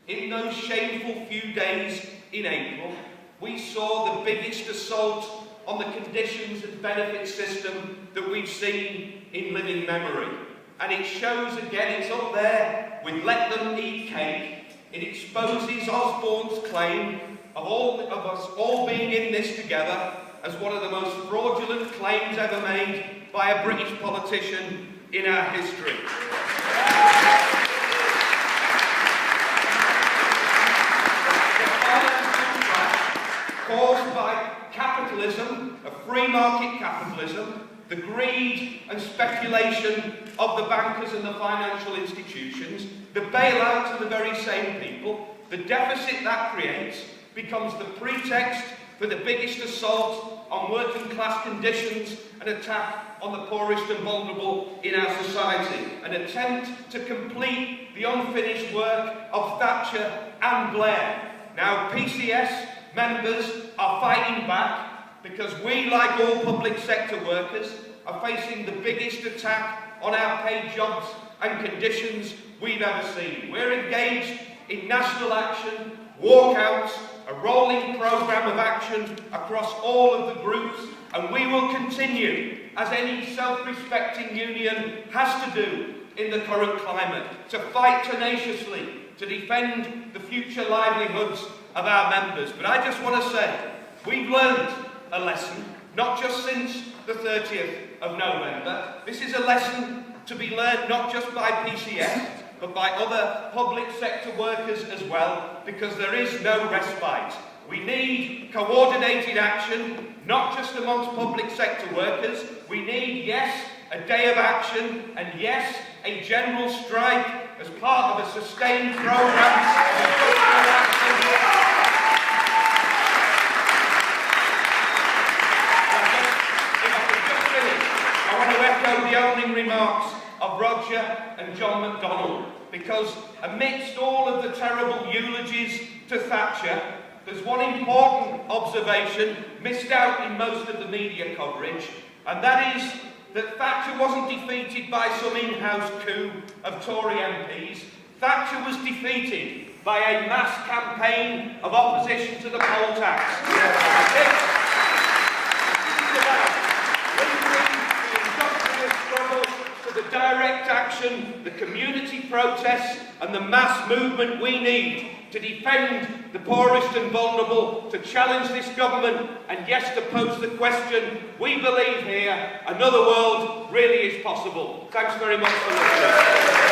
In those shameful few days in April, we saw the biggest assault on the conditions and benefits system that we've seen in living memory. And it shows again, it's up there with Let Them Eat Cake. It exposes Osborne's claim of us all being in this together as one of the most fraudulent claims ever made by a British politician in our history. Caused by capitalism, a free market capitalism, the greed and speculation of the bankers and the financial institutions, the bailouts of the very same people, the deficit that creates becomes the pretext for the biggest assault on working class conditions, an attack on the poorest and vulnerable in our society, an attempt to complete the unfinished work of Thatcher and Blair. Now, PCS members are fighting back because we, like all public sector workers, are facing the biggest attack on our paid jobs and conditions we've ever seen. We're engaged in national action, walkouts, a rolling programme of action across all of the groups, and we will continue, as any self-respecting union has to do in the current climate, to fight tenaciously to defend the future livelihoods of our members. But I just want to say, we've learned a lesson, not just since the 30th of November. This is a lesson to be learned not just by PCS, but by other public sector workers as well, because there is no respite. We need coordinated action, not just amongst public sector workers. We need, yes, a day of action, and yes, a general strike as part of a sustained programme of industrial action. I want to echo the opening remarks of Roger and John McDonnell, because amidst all of the terrible eulogies to Thatcher, there's one important observation missed out in most of the media coverage, and that is that Thatcher wasn't defeated by some in-house coup of Tory MPs. Thatcher was defeated by a mass campaign of opposition to the poll tax. The direct action, the community protests and the mass movement we need to defend the poorest and vulnerable, to challenge this government, and yes, to pose the question, we believe here, another world really is possible. Thanks very much for listening.